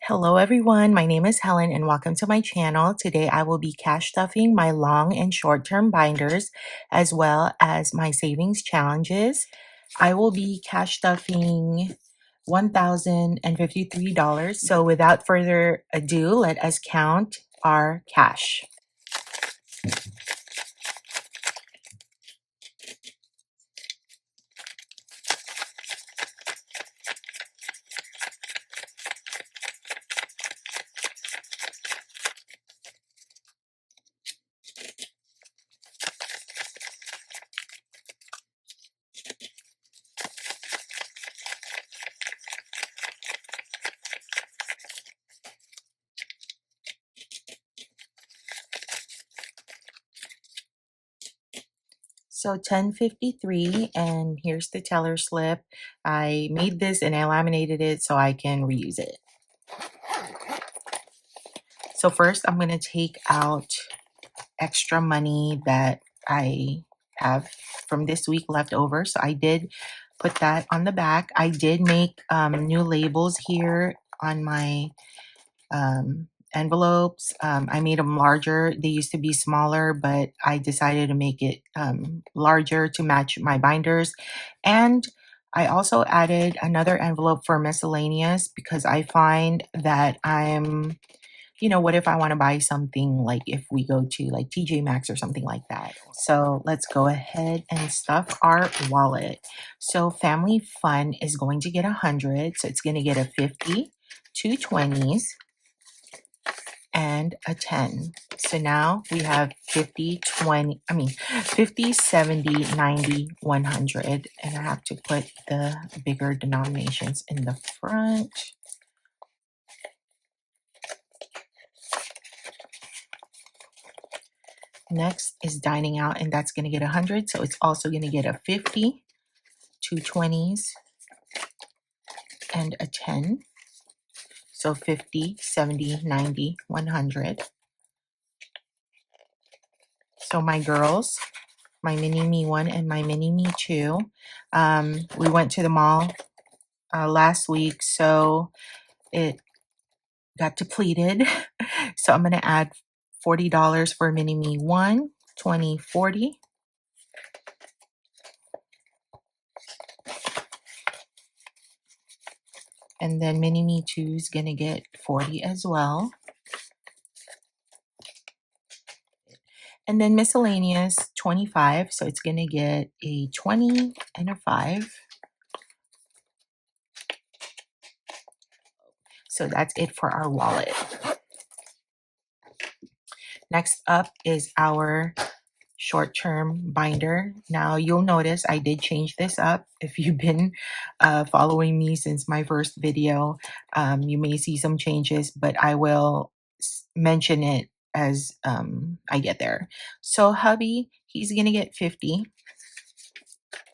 Hello everyone, my name is Helen and welcome to my channel. Today I will be cash stuffing my long and short-term binders as well as my savings challenges. I will be cash stuffing $1,053. So without further ado, let us count our cash. So 1053, and here's the teller slip. I made this and I laminated it so I can reuse it. So first I'm going to take out extra money that I have from this week left over. So I did put that on the back. I did make new labels here on my envelopes. I made them larger. They used to be smaller, but I decided to make it larger to match my binders. And I also added another envelope for miscellaneous because I find that what if I want to buy something, like if we go to like TJ Maxx or something like that. So let's go ahead and stuff our wallet. So Family Fun is going to get 100. So it's going to get a 50, 2 20s, and a 10. So now we have 50, 70, 90, 100. And I have to put the bigger denominations in the front. Next is dining out, and that's going to get 100. So it's also going to get a 50, 2 20s, and a 10. So 50, 70, 90, 100. So my girls, my mini me 1 and my mini me 2, we went to the mall last week, so it got depleted. So I'm going to add $40 for mini me 1, 20, 40. And then mini me 2 is going to get 40 as well. And then miscellaneous 25. So it's going to get a 20 and a 5. So that's it for our wallet. Next up is our short-term binder. Now you'll notice I did change this up. If you've been following me since my first video, you may see some changes, but I will mention it as I get there. So hubby, he's gonna get 50.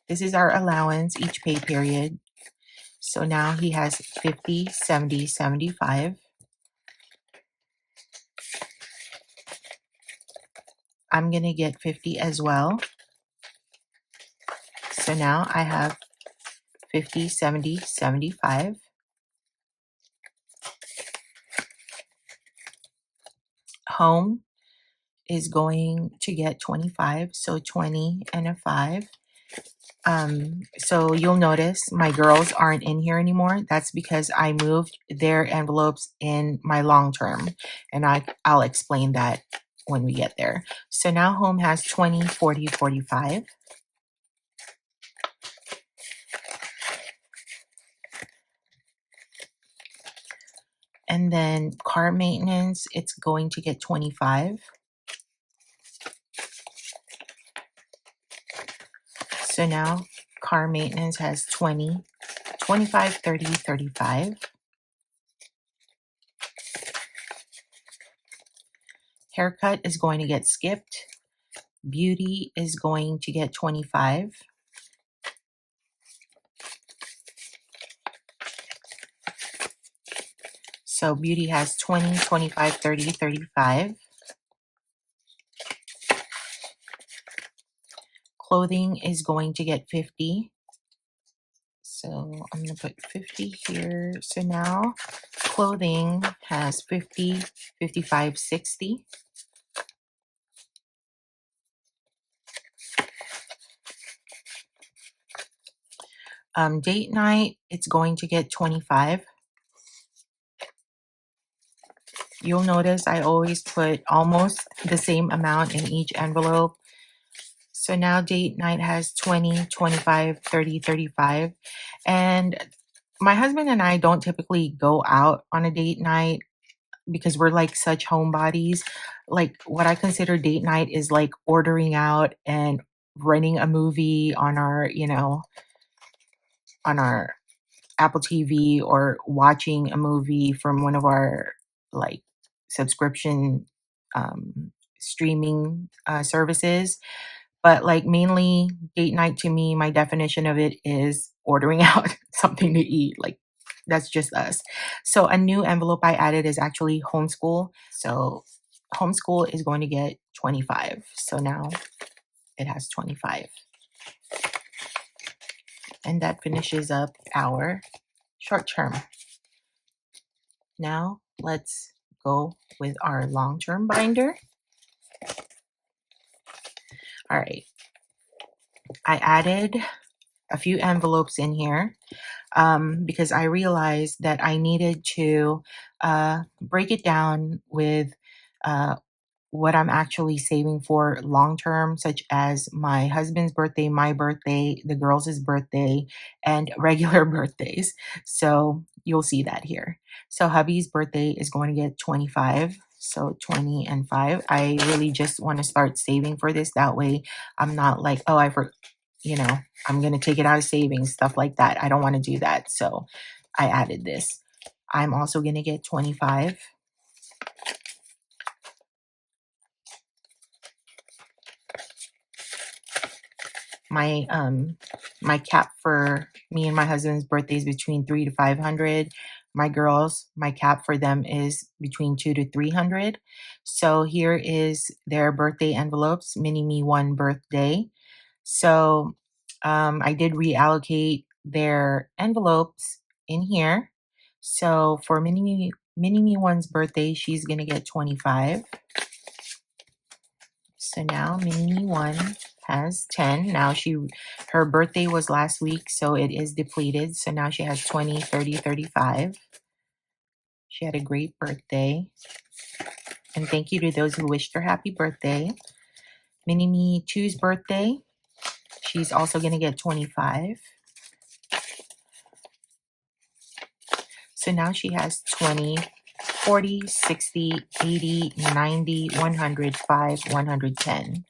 This is our allowance each pay period. So now he has 50, 70, 75. I'm gonna get 50 as well. So now I have 50, 70, 75. Home is going to get 25, so 20 and a 5. So you'll notice my girls aren't in here anymore. That's because I moved their envelopes in my long term, and I'll explain that when we get there. So now home has 20, 40, 45. And then car maintenance, it's going to get 25. So now car maintenance has 20, 25, 30, 35. Haircut is going to get skipped. Beauty is going to get 25. So beauty has 20, 25, 30, 35. Clothing is going to get 50. So I'm going to put 50 here. So now clothing has 50, 55, 60. Date night, it's going to get 25. You'll notice I always put almost the same amount in each envelope. So now date night has 20, 25, 30, 35. And my husband and I don't typically go out on a date night because we're like such homebodies. Like what I consider date night is like ordering out and renting a movie on our, on our Apple TV, or watching a movie from one of our like subscription streaming services. But like mainly date night to me, my definition of it is ordering out something to eat. Like that's just us. So a new envelope I added is actually homeschool. So homeschool is going to get 25. So now it has 25. And that finishes up our short term. Now let's go with our long-term binder. All right. I added a few envelopes in here because I realized that I needed to break it down with uh, what I'm actually saving for long term, such as my husband's birthday, my birthday, the girls' birthday, and regular birthdays. So you'll see that here. So hubby's birthday is going to get 25. So 20 and 5. I really just want to start saving for this. That way I'm not like, oh, you know, I'm going to take it out of savings, stuff like that. I don't want to do that. So I added this. I'm also going to get 25. My cap for me and my husband's birthday is between 3 to 500. My girls, my cap for them is between 2 to 300. So here is their birthday envelopes, mini me one birthday. So I did reallocate their envelopes in here. So for mini me one's birthday, she's gonna get 25. So now mini one has 10. Now her birthday was last week, so it is depleted. So now she has 20, 30, 35. She had a great birthday. And thank you to those who wished her happy birthday. Mini Me two's birthday, she's also going to get 25. So now she has 20, 40, 60, 80, 90, 100, 5, 110.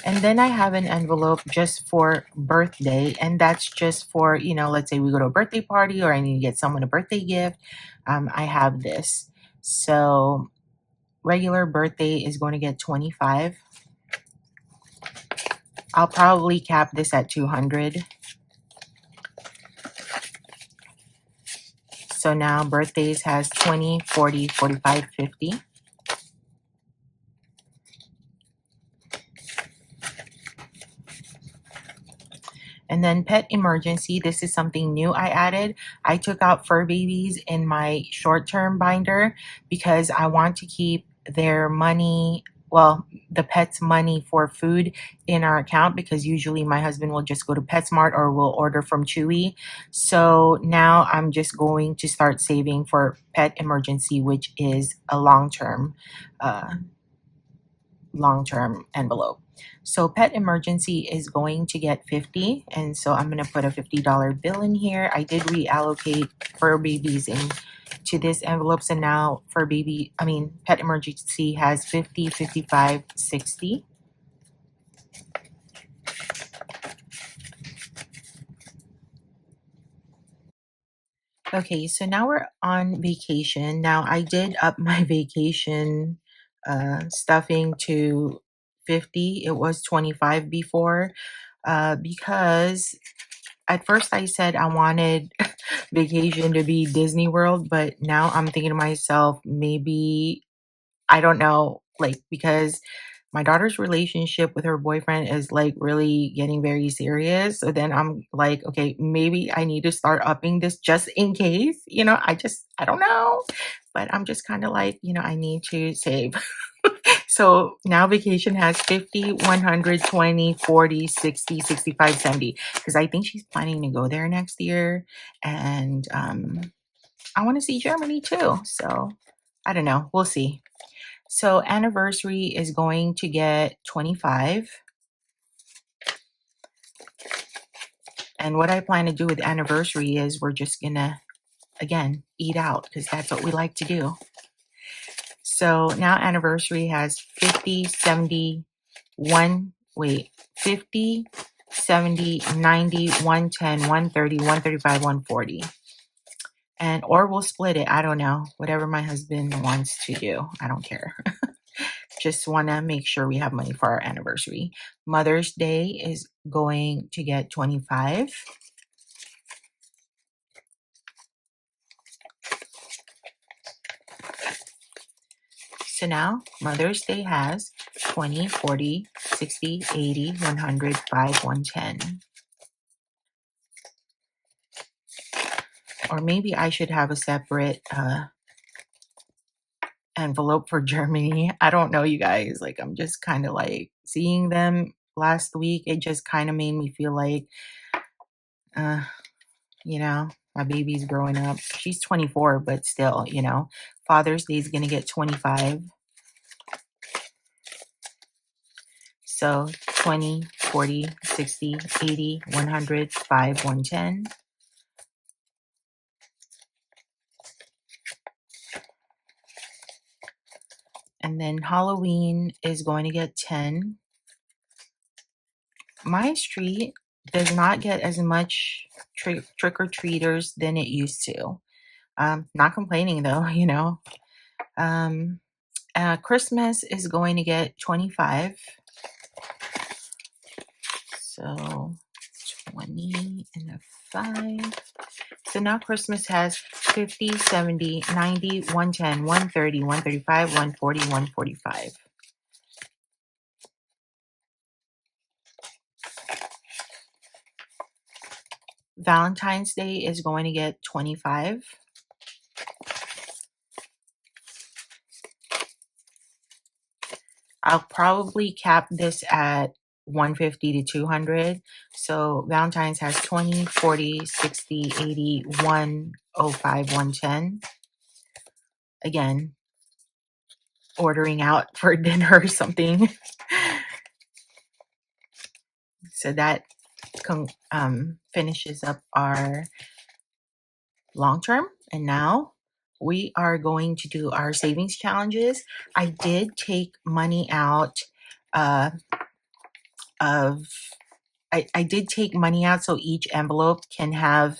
And then I have an envelope just for birthday, and that's just for, let's say we go to a birthday party or I need to get someone a birthday gift. I have this. So regular birthday is going to get 25. I'll probably cap this at 200. So now birthdays has 20, 40, 45, 50. And then pet emergency, this is something new I added. I took out fur babies in my short-term binder because I want to keep their money, well, the pet's money for food in our account, because usually my husband will just go to PetSmart or will order from Chewy. So now I'm just going to start saving for pet emergency, which is a long-term envelope. So pet emergency is going to get 50. And so I'm going to put a $50 bill in here. I did reallocate fur babies into this envelope. So now pet emergency has 50, 55, 60. Okay, so now we're on vacation. Now I did up my vacation stuffing to 50. It was 25 before because at first I said I wanted vacation to be Disney World, but now I'm thinking to myself, maybe, I don't know, like, because my daughter's relationship with her boyfriend is like really getting very serious. So then I'm like, okay, maybe I need to start upping this just in case. I don't know. But I'm just kind of like, I need to save. So now vacation has 50, 100, 20, 40, 60, 65, 70. Because I think she's planning to go there next year. And I want to see Germany too. So I don't know. We'll see. So anniversary is going to get 25. And what I plan to do with anniversary is we're just going to, again, eat out because that's what we like to do. So now anniversary has 50, 70, 50, 70, 90, 110, 130, 135, 140. And or we'll split it. I don't know. Whatever my husband wants to do. I don't care. Just want to make sure we have money for our anniversary. Mother's Day is going to get 25. So now Mother's Day has 20, 40, 60, 80, 100, 5, 110. Or maybe I should have a separate envelope for Germany. I don't know, you guys. Like, I'm just kind of like seeing them last week. It just kind of made me feel like, uh, my baby's growing up. She's 24, but still, Father's Day is going to get 25. So 20, 40, 60, 80, 100, 5, 110. And then Halloween is going to get 10. My street does not get as much trick-or-treaters than it used to. Not complaining though, Christmas is going to get 25. So 20 and a 5. So now Christmas has 50, 70, 90, 110, 130, 135, 140, 145. Valentine's Day is going to get 25. I'll probably cap this at 150 to 200. So Valentine's has 20, 40, 60, 80, 105, 110. Again, ordering out for dinner or something. So that finishes up our long term. And now we are going to do our savings challenges. I did take money out I did take money out so each envelope can have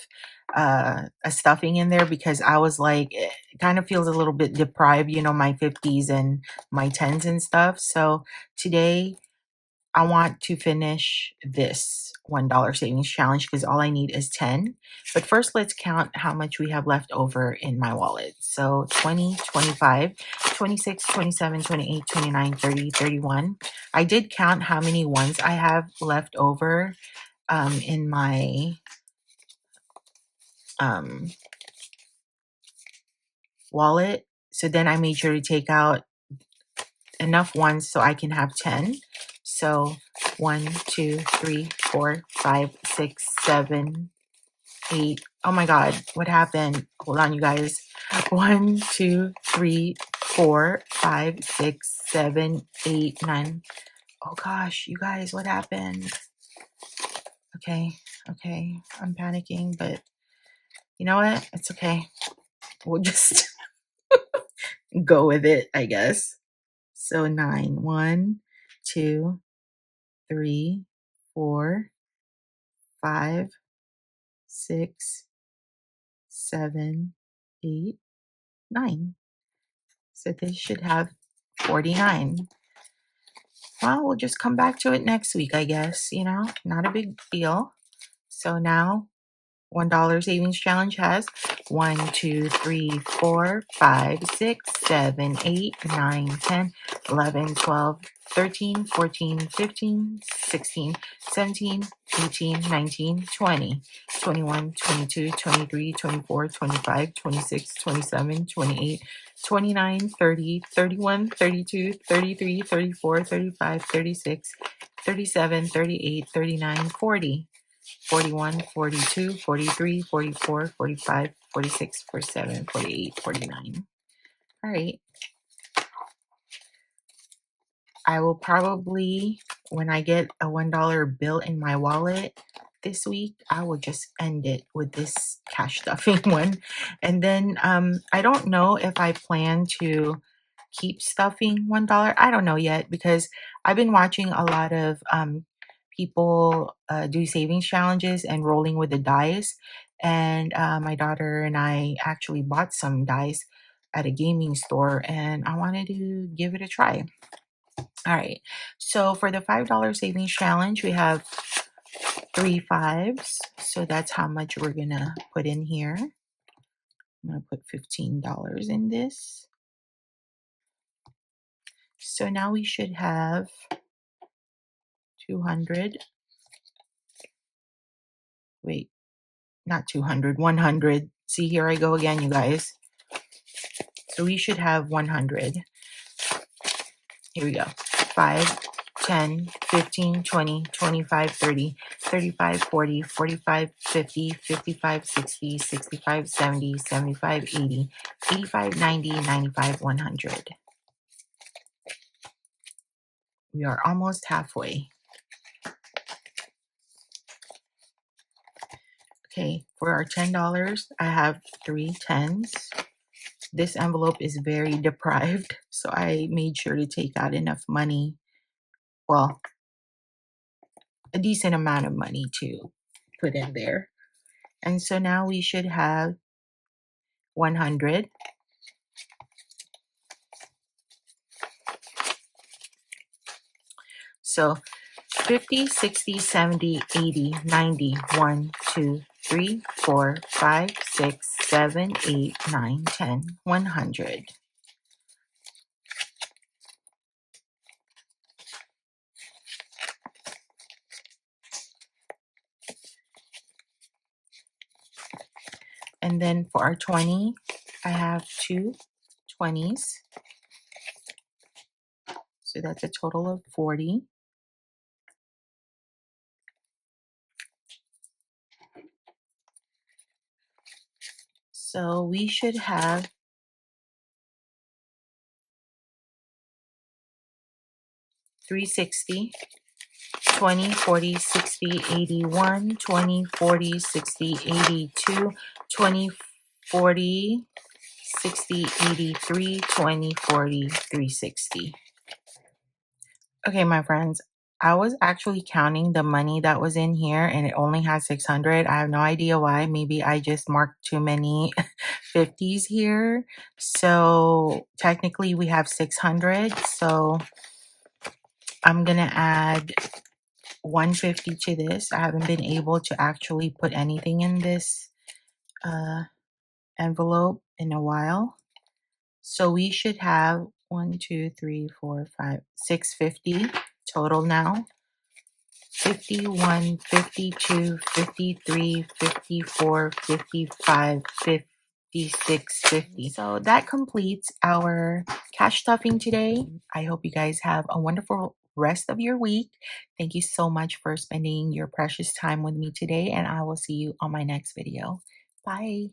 a stuffing in there because I was like, it kind of feels a little bit deprived, my 50s and my 10s and stuff. So today I want to finish this $1 savings challenge because all I need is 10. But first, let's count how much we have left over in my wallet. So 20, 25, 26, 27, 28, 29, 30, 31. I did count how many ones I have left over in my wallet. So then I made sure to take out enough ones so I can have 10. So 1, 2, 3, 4, 5, 6, 7, 8. Oh my God, what happened? Hold on, you guys. 1, 2, 3, 4, 5, 6, 7, 8, 9. Oh gosh, you guys, what happened? Okay. I'm panicking, but you know what? It's okay. We'll just go with it, I guess. So 9. 1, 2, 3, 4, 5, 6, 7, 8, 9. So this should have 49. Well, we'll just come back to it next week, I guess, not a big deal. So now $1 savings challenge has 1, 2, 3, 4, 5, 6, 7, 8, 9, 10, 11, 12, 13, 14, 15, 16, 17, 18, 19, 20, 21, 22, 23, 24, 25, 26, 27, 28, 29, 30, 31, 32, 33, 34, 35, 36, 37, 38, 39, 40. 41, 42, 43, 44, 45, 46, 47, 48, 49. All right. I will probably, when I get a $1 bill in my wallet this week, I will just end it with this cash stuffing one. And then I don't know if I plan to keep stuffing $1. I don't know yet because I've been watching a lot of people do savings challenges and rolling with the dice. And my daughter and I actually bought some dice at a gaming store and I wanted to give it a try. All right, so for the $5 savings challenge, we have 3 fives. So that's how much we're gonna put in here. I'm gonna put $15 in this. So now we should have 200. Wait, not 200, 100. See, here I go again, you guys. So we should have 100. Here we go. 5, 10, 15, 20, 25, 30, 35, 40, 45, 50, 55, 60, 65, 70, 75, 80, 85, 90, 95, 100. We are almost halfway. Okay, for our $10, I have 3 10s. This envelope is very deprived, so I made sure to take out enough money. Well, a decent amount of money to put in there. And so now we should have 100. So 50, 60, 70, 80, 90, 1, 2, 3, 4, 5, 6, 7, 8, 9, 10, 100. And then for our 20, I have 2 20s. So that's a total of 40. So we should have 360, 20, 40, 60, 81, 20, 40, 60, 82, 20, 40, 60, 83, 20, 40, 360. Okay, my friends, I was actually counting the money that was in here and it only has 600. I have no idea why. Maybe I just marked too many 50s here. So technically we have 600. So I'm gonna add 150 to this. I haven't been able to actually put anything in this envelope in a while. So we should have 1, 2, 3, 4, 5, 650 total now. 51, 52, 53, 54, 55, 56, 50. So that completes our cash stuffing today. I hope you guys have a wonderful rest of your week. Thank you so much for spending your precious time with me today, and I will see you on my next video. Bye.